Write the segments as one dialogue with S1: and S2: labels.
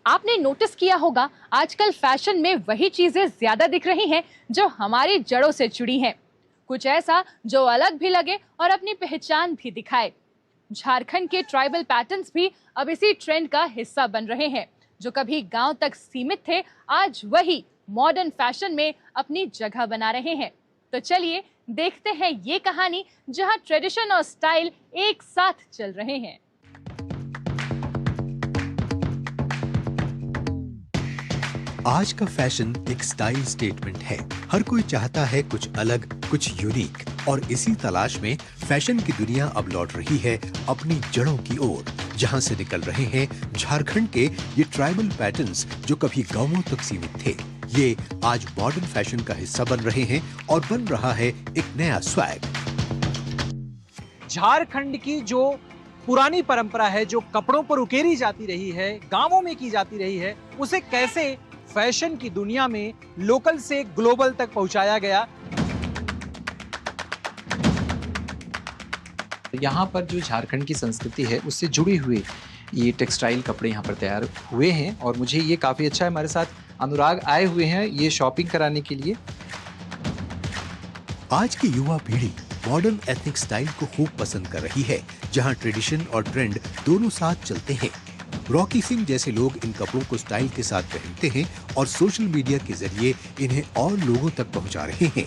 S1: आपने नोटिस किया होगा आजकल फैशन में वही चीजें ज्यादा दिख रही हैं जो हमारी जड़ों से जुड़ी हैं। कुछ ऐसा जो अलग भी लगे और अपनी पहचान भी दिखाए। झारखंड के ट्राइबल पैटर्न्स भी अब इसी ट्रेंड का हिस्सा बन रहे हैं। जो कभी गांव तक सीमित थे, आज वही मॉडर्न फैशन में अपनी जगह बना रहे हैं। तो चलिए देखते हैं ये कहानी जहां ट्रेडिशन और स्टाइल एक साथ चल रहे हैं।
S2: आज का फैशन एक स्टाइल स्टेटमेंट है। हर कोई चाहता है कुछ अलग, कुछ यूनिक, और इसी तलाश में फैशन की दुनिया अब लौट रही है अपनी जड़ों की ओर, जहां से निकल रहे हैं झारखंड के ये ट्राइबल पैटर्न्स जो कभी गांवों तक सीमित थे। ये आज मॉडर्न फैशन का हिस्सा बन रहे हैं और बन रहा है एक नया स्वैग।
S3: झारखंड की जो पुरानी परंपरा है, जो कपड़ों पर उकेरी जाती रही है, गांवों में की जाती रही है, उसे कैसे फैशन की दुनिया में लोकल से ग्लोबल तक पहुंचाया गया। यहाँ पर जो झारखंड की संस्कृति है उससे जुड़ी हुई ये टेक्सटाइल कपड़े यहाँ पर तैयार हुए हैं और मुझे ये काफी अच्छा है। हमारे साथ अनुराग आए हुए हैं ये शॉपिंग कराने के लिए।
S2: आज की युवा पीढ़ी मॉडर्न एथनिक स्टाइल को खूब पसंद कर रही है, जहां ट्रेडिशन और ट्रेंड दोनों साथ चलते हैं। रॉकी सिंह जैसे लोग इन कपड़ों को स्टाइल के साथ पहनते हैं और सोशल मीडिया के जरिए इन्हें और लोगों तक पहुंचा रहे हैं।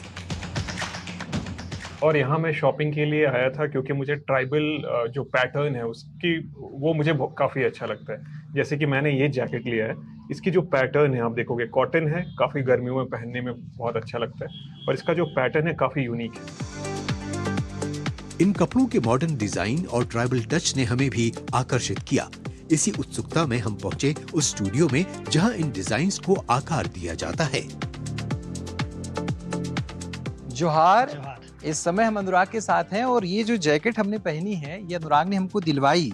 S4: और यहाँ मैं शॉपिंग के लिए आया था क्योंकि मुझे ट्राइबल जो पैटर्न है उसकी वो मुझे काफ़ी अच्छा लगता है। जैसे कि मैंने ये जैकेट लिया है, इसकी जो पैटर्न है आप देखोगे कॉटन है, काफ़ी गर्मियों में पहनने में बहुत अच्छा लगता है और इसका जो पैटर्न है काफ़ी यूनिक है।
S2: इन कपड़ों के मॉडर्न डिजाइन और ट्राइबल टच ने हमें भी आकर्षित किया। इसी उत्सुकता में हम पहुंचे उस स्टूडियो में जहां इन डिजाइन्स को आकार दिया जाता है।
S3: जोहार, इस समय हम अनुराग के साथ हैं और ये जो जैकेट हमने पहनी है ये अनुराग ने हमको दिलवाई,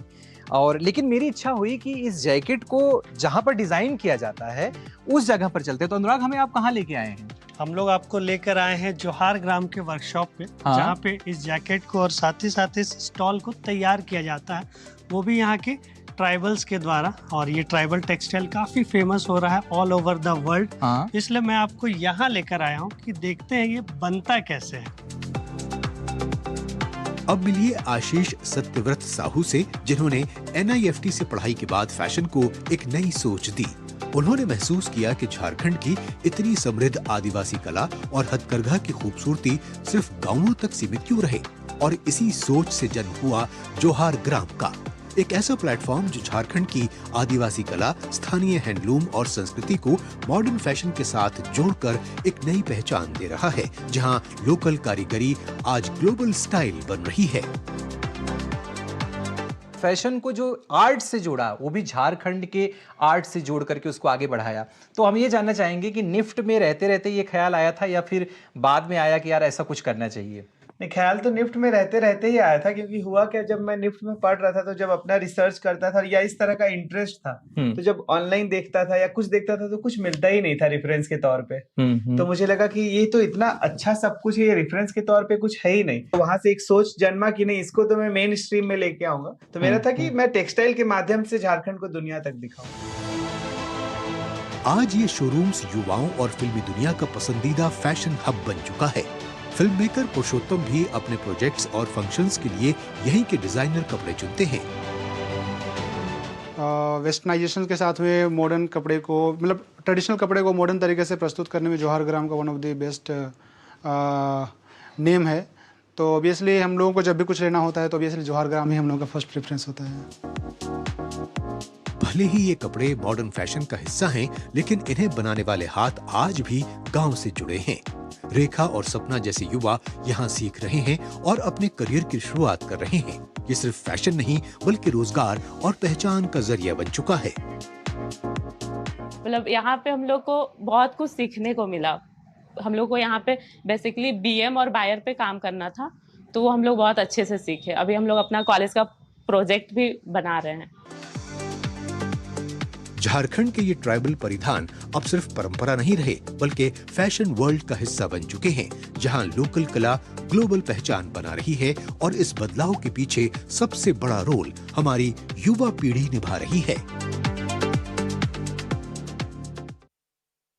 S3: और लेकिन मेरी इच्छा हुई कि इस जैकेट को जहां पर डिजाइन किया जाता है उस जगह पर चलते। तो अनुराग, हमें आप कहाँ लेके आए हैं?
S5: हम लोग आपको लेकर आए हैं जोहार ग्राम के वर्कशॉप पे, जहाँ पे इस जैकेट को और साथ ही इस स्टॉल को तैयार किया जाता है, वो भी यहाँ के ट्राइबल्स के द्वारा। और ये ट्राइबल टेक्सटाइल काफी फेमस हो रहा है ऑल ओवर द वर्ल्ड, इसलिए मैं आपको यहाँ लेकर आया हूँ कि देखते हैं ये बनता कैसे है।
S2: अब मिलिए आशीष सत्यव्रत साहू से, जिन्होंने NIFT से पढ़ाई के बाद फैशन को एक नई सोच दी। उन्होंने महसूस किया कि झारखंड की इतनी समृद्ध आदिवासी कला और हथकरघा की खूबसूरती सिर्फ गांवों तक सीमित क्यों रहे, और इसी सोच से जन्म हुआ जोहार ग्राम का, एक ऐसा प्लेटफॉर्म जो झारखंड की आदिवासी कला, स्थानीय हैंडलूम और संस्कृति को मॉडर्न फैशन के साथ जोड़कर एक नई पहचान दे रहा है, जहां लोकल कारीगरी आज ग्लोबल स्टाइल बन रही है।
S3: फैशन को जो आर्ट से जोड़ा, वो भी झारखंड के आर्ट से जोड़ करके उसको आगे बढ़ाया। तो हम ये जानना चाहेंगे कि निफ्ट में रहते रहते ये ख्याल आया था या फिर बाद में आया कि यार ऐसा कुछ करना चाहिए?
S6: नहीं, ख्याल तो निफ्ट में रहते रहते ही आया था, क्योंकि हुआ क्या, जब मैं निफ्ट में पढ़ रहा था तो जब अपना रिसर्च करता था या इस तरह का इंटरेस्ट था, तो जब ऑनलाइन देखता था या कुछ देखता था तो कुछ मिलता ही नहीं था रेफरेंस के तौर पे। तो मुझे लगा कि ये तो इतना अच्छा सब कुछ, ये रेफरेंस के तौर पे कुछ है ही नहीं। तो वहां से एक सोच जन्मा कि नहीं, इसको तो मैं मेन स्ट्रीम में लेके आऊंगा। तो मेरा था कि मैं टेक्सटाइल के माध्यम से झारखंड को दुनिया तक दिखाऊं।
S2: आज ये शोरूम्स युवाओं और फिल्मी दुनिया का पसंदीदा फैशन हब बन चुका है। फिल्म मेकर पुरुषोत्तम भी अपने प्रोजेक्ट्स और फंक्शंस के लिए यहीं के डिजाइनर कपड़े चुनते हैं।
S7: वेस्टर्नाइजेशन के साथ हुए मॉडर्न कपड़े को, मतलब ट्रेडिशनल कपड़े को मॉडर्न तरीके से प्रस्तुत करने में जोहार ग्राम का one of the best name है। तो ऑब्वियसली हम लोगों को जब भी कुछ लेना होता है तो ऑब्वियसली जोहार ग्राम ही हम लोगों का फर्स्ट प्रेफरेंस होता है।
S2: भले ही ये कपड़े मॉडर्न फैशन का हिस्सा हैं, लेकिन इन्हें बनाने वाले हाथ आज भी गांव से जुड़े हैं। रेखा और सपना जैसे युवा यहाँ सीख रहे हैं और अपने करियर की शुरुआत कर रहे हैं। ये सिर्फ फैशन नहीं बल्कि रोजगार और पहचान का जरिया बन चुका है।
S8: मतलब यहाँ पे हम लोग को बहुत कुछ सीखने को मिला। हम लोग को यहाँ पे बेसिकली BM और बायर पे काम करना था, तो वो हम लोग बहुत अच्छे से सीखे। अभी हम लोग अपना कॉलेज का प्रोजेक्ट भी बना रहे हैं।
S2: झारखंड के ये ट्राइबल परिधान अब सिर्फ परंपरा नहीं रहे बल्कि फैशन वर्ल्ड का हिस्सा बन चुके हैं, जहां लोकल कला ग्लोबल पहचान बना रही है। और इस बदलाव के पीछे सबसे बड़ा रोल हमारी युवा पीढ़ी निभा रही है।